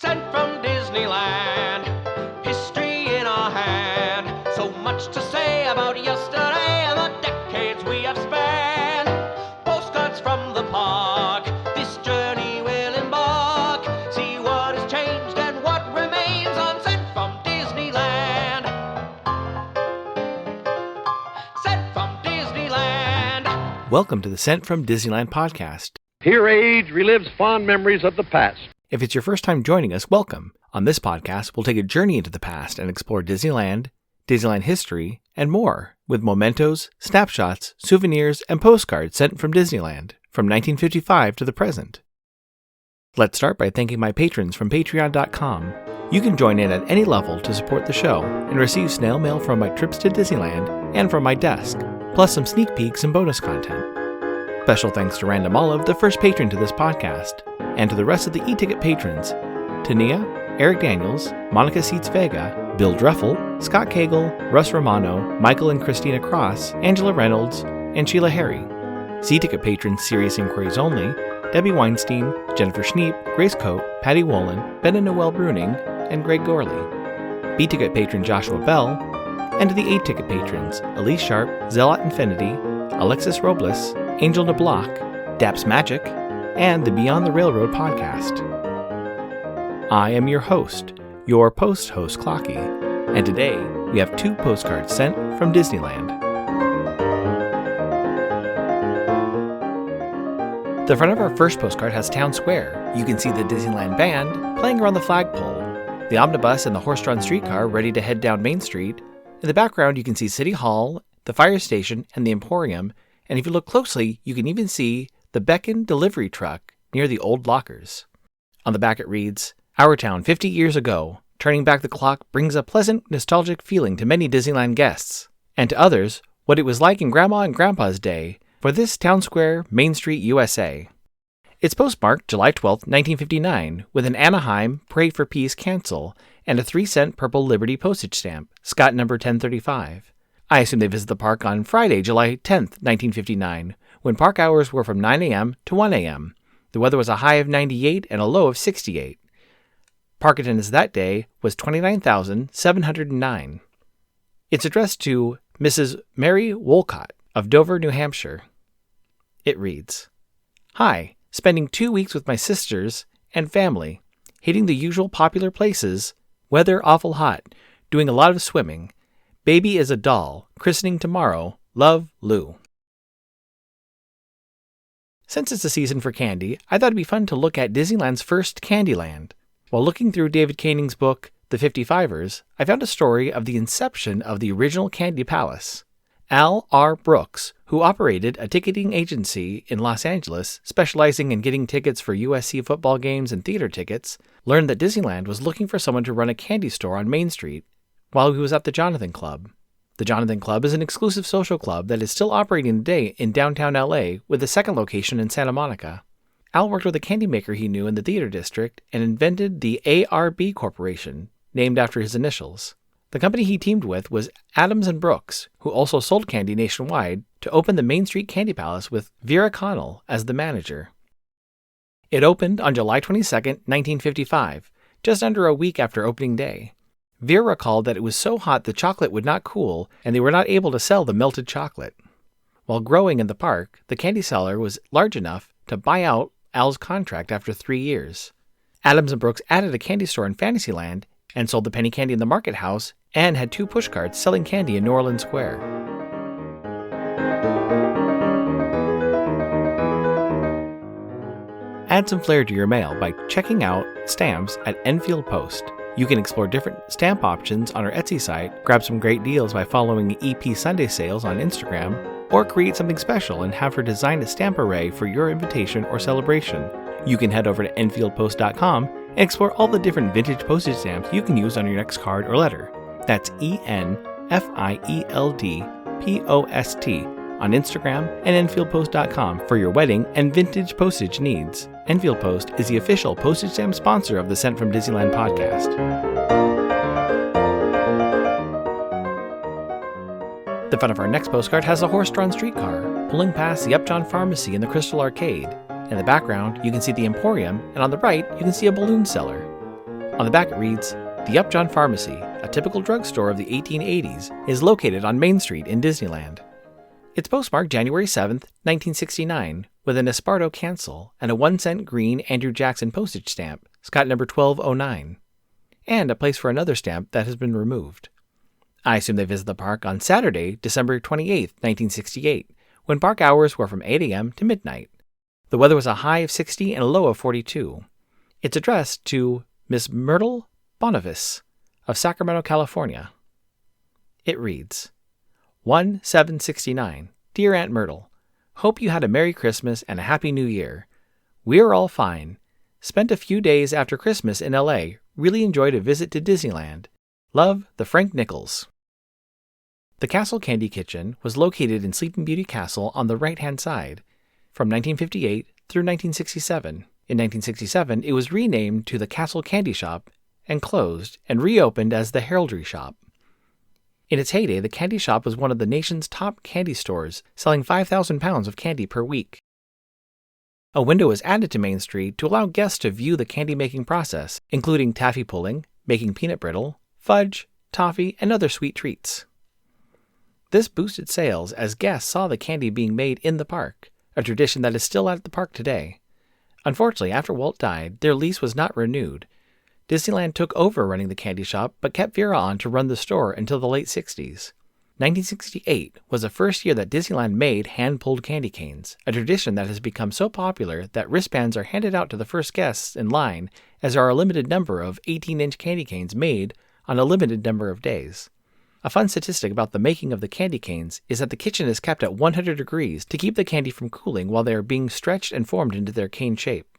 Sent from Disneyland, history in our hand. So much to say about yesterday and the decades we have spanned. Postcards from the park, this journey will embark. See what has changed and what remains on Sent from Disneyland. Sent from Disneyland. Welcome to the Sent from Disneyland podcast. Here age relives fond memories of the past. If it's your first time joining us, welcome. On this podcast, we'll take a journey into the past and explore Disneyland, Disneyland history, and more, with mementos, snapshots, souvenirs, and postcards sent from Disneyland, from 1955 to the present. Let's start by thanking my patrons from patreon.com. You can join in at any level to support the show and receive snail mail from my trips to Disneyland and from my desk, plus some sneak peeks and bonus content. Special thanks to Random Olive, the first patron to this podcast, and to the rest of the e-ticket patrons, Tania, Eric Daniels, Monica Seitz Vega, Bill Dreffel, Scott Cagle, Russ Romano, Michael and Christina Cross, Angela Reynolds, and Sheila Harry. C-ticket patrons Serious Inquiries Only, Debbie Weinstein, Jennifer Schneep, Grace Coate, Patty Wolin, Ben and Noel Bruning, and Greg Gorley. B-ticket patron Joshua Bell, and to the A-ticket patrons Elise Sharp, Zealot Infinity, Alexis Robles, Angel DeBlock, Daps Magic, and the Beyond the Railroad podcast. I am your host, your post-host Clocky, and today we have 2 postcards sent from Disneyland. The front of our first postcard has Town Square. You can see the Disneyland band playing around the flagpole, the omnibus and the horse-drawn streetcar ready to head down Main Street. In the background you can see City Hall, the fire station, and the Emporium, and if you look closely you can even see the Beacon delivery truck near the old lockers. On the back it reads, "Our town 50 years ago. Turning back the clock brings a pleasant, nostalgic feeling to many Disneyland guests, and to others, what it was like in Grandma and Grandpa's day for this Town Square, Main Street, USA." It's postmarked July 12, 1959, with an Anaheim Pray for Peace cancel and a 3-cent purple Liberty postage stamp, Scott number 1035. I assume they visit the park on Friday, July 10, 1959, when park hours were from 9 a.m. to 1 a.m. The weather was a high of 98 and a low of 68. Park attendance that day was 29,709. It's addressed to Mrs. Mary Wolcott of Dover, New Hampshire. It reads, "Hi, spending 2 weeks with my sisters and family, hitting the usual popular places, weather awful hot, doing a lot of swimming. Baby is a doll, christening tomorrow, love, Lou." Since it's the season for candy, I thought it'd be fun to look at Disneyland's first Candyland. While looking through David Koenig's book, The 55ers, I found a story of the inception of the original Candy Palace. Al R. Brooks, who operated a ticketing agency in Los Angeles specializing in getting tickets for USC football games and theater tickets, learned that Disneyland was looking for someone to run a candy store on Main Street while he was at the Jonathan Club. The Jonathan Club is an exclusive social club that is still operating today in downtown LA with a second location in Santa Monica. Al worked with a candy maker he knew in the theater district and invented the ARB Corporation, named after his initials. The company he teamed with was Adams and Brooks, who also sold candy nationwide, to open the Main Street Candy Palace with Vera Connell as the manager. It opened on July 22, 1955, just under a week after opening day. Vera recalled that it was so hot the chocolate would not cool and they were not able to sell the melted chocolate. While growing in the park, the candy cellar was large enough to buy out Al's contract after 3 years. Adams and Brooks added a candy store in Fantasyland and sold the penny candy in the market house and had 2 pushcarts selling candy in New Orleans Square. Add some flair to your mail by checking out stamps at Enfield Post. You can explore different stamp options on our Etsy site, grab some great deals by following EP Sunday Sales on Instagram, or create something special and have her design a stamp array for your invitation or celebration. You can head over to EnfieldPost.com and explore all the different vintage postage stamps you can use on your next card or letter. That's ENFIELDPOST on Instagram and EnfieldPost.com for your wedding and vintage postage needs. Enfield Post is the official postage stamp sponsor of the Sent from Disneyland podcast. The front of our next postcard has a horse-drawn streetcar pulling past the Upjohn Pharmacy and the Crystal Arcade. In the background, you can see the Emporium, and on the right, you can see a balloon seller. On the back it reads, "The Upjohn Pharmacy, a typical drugstore of the 1880s, is located on Main Street in Disneyland." It's postmarked January 7th, 1969, with an Esparto cancel and a 1-cent green Andrew Jackson postage stamp, Scott number 1209, and a place for another stamp that has been removed. I assume they visit the park on Saturday, December 28th, 1968, when park hours were from 8 a.m. to midnight. The weather was a high of 60 and a low of 42. It's addressed to Miss Myrtle Boniface of Sacramento, California. It reads, 1769. Dear Aunt Myrtle, hope you had a Merry Christmas and a Happy New Year. We're all fine. Spent a few days after Christmas in LA. Really enjoyed a visit to Disneyland. Love, the Frank Nichols. The Castle Candy Kitchen was located in Sleeping Beauty Castle on the right-hand side from 1958 through 1967. In 1967, it was renamed to the Castle Candy Shop and closed and reopened as the Heraldry Shop. In its heyday, the candy shop was one of the nation's top candy stores, selling 5,000 pounds of candy per week. A window was added to Main Street to allow guests to view the candy-making process, including taffy pulling, making peanut brittle, fudge, toffee, and other sweet treats. This boosted sales as guests saw the candy being made in the park, a tradition that is still at the park today. Unfortunately, after Walt died, their lease was not renewed. Disneyland took over running the candy shop, but kept Vera on to run the store until the late 60s. 1968 was the first year that Disneyland made hand-pulled candy canes, a tradition that has become so popular that wristbands are handed out to the first guests in line, as there are a limited number of 18-inch candy canes made on a limited number of days. A fun statistic about the making of the candy canes is that the kitchen is kept at 100 degrees to keep the candy from cooling while they are being stretched and formed into their cane shape.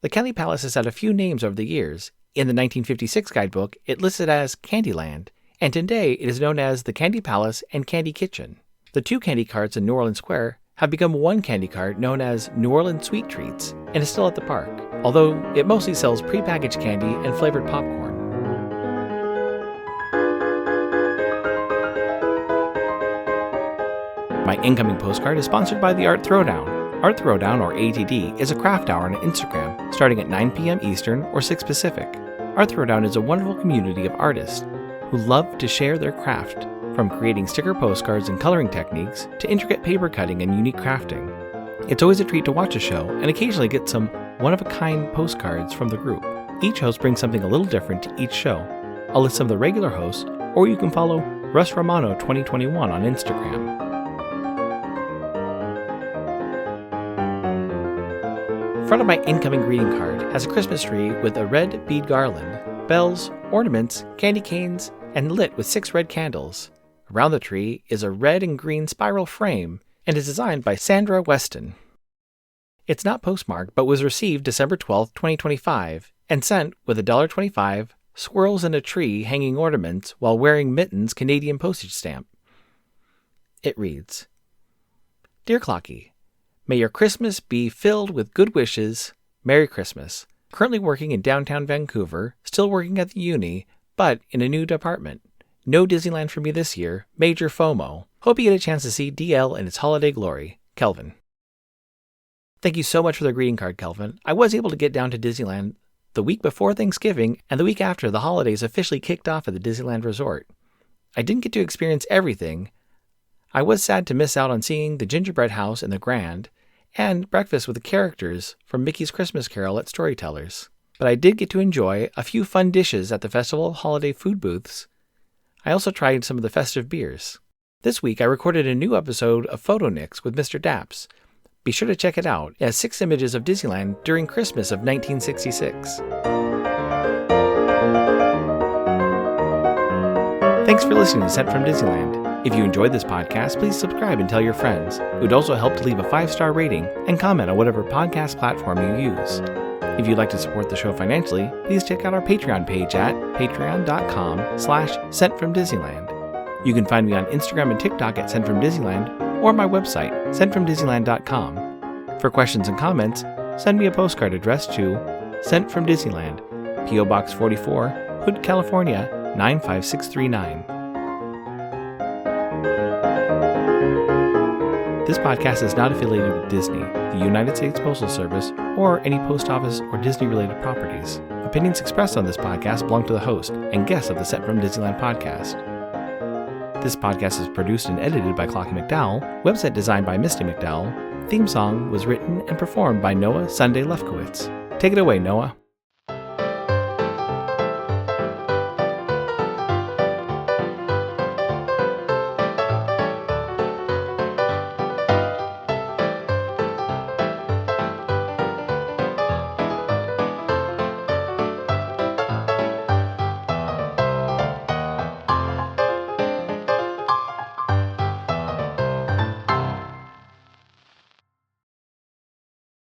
The Candy Palace has had a few names over the years. In the 1956 guidebook, it listed as Candyland, and today it is known as the Candy Palace and Candy Kitchen. The two candy carts in New Orleans Square have become one candy cart known as New Orleans Sweet Treats and is still at the park, although it mostly sells prepackaged candy and flavored popcorn. My incoming postcard is sponsored by the Art Throwdown. Art Throwdown, or ATD, is a craft hour on Instagram, starting at 9 p.m. Eastern or 6 Pacific. Art Throwdown is a wonderful community of artists who love to share their craft, from creating sticker postcards and coloring techniques to intricate paper cutting and unique crafting. It's always a treat to watch a show and occasionally get some one-of-a-kind postcards from the group. Each host brings something a little different to each show. I'll list some of the regular hosts, or you can follow Russ Romano 2021 on Instagram. Front of my incoming greeting card has a Christmas tree with a red bead garland, bells, ornaments, candy canes, and lit with 6 red candles. Around the tree is a red and green spiral frame and is designed by Sandra Weston. It's not postmarked but was received December 12, 2025 and sent with a $1.25 squirrels in a tree hanging ornaments while wearing mittens Canadian postage stamp. It reads, Dear Clocky, may your Christmas be filled with good wishes. Merry Christmas. Currently working in downtown Vancouver, still working at the uni, but in a new department. No Disneyland for me this year. Major FOMO. Hope you get a chance to see DL in its holiday glory. Kelvin. Thank you so much for the greeting card, Kelvin. I was able to get down to Disneyland the week before Thanksgiving and the week after the holidays officially kicked off at the Disneyland Resort. I didn't get to experience everything. I was sad to miss out on seeing the gingerbread house in the Grand and breakfast with the characters from Mickey's Christmas Carol at Storytellers. But I did get to enjoy a few fun dishes at the Festival holiday food booths. I also tried some of the festive beers. This week I recorded a new episode of Photo Nix with Mr. Daps. Be sure to check it out. It has 6 images of Disneyland during Christmas of 1966. Thanks for listening to Sent from Disneyland. If you enjoyed this podcast, please subscribe and tell your friends. It would also help to leave a 5-star rating and comment on whatever podcast platform you use. If you'd like to support the show financially, please check out our Patreon page at patreon.com/sentfromdisneyland. You can find me on Instagram and TikTok at Sent from Disneyland or my website, sentfromdisneyland.com. For questions and comments, send me a postcard addressed to Sent from Disneyland, P.O. Box 44, Hood, California, 95639. This podcast is not affiliated with Disney, the United States Postal Service, or any post office or Disney-related properties. The Opinions expressed on this podcast belong to the host and guests of the Set from Disneyland podcast. This podcast is produced and edited by Clocky McDowell, website designed by Misty McDowell, theme song was written and performed by Noah Sunday Lefkowitz. Take it away, Noah.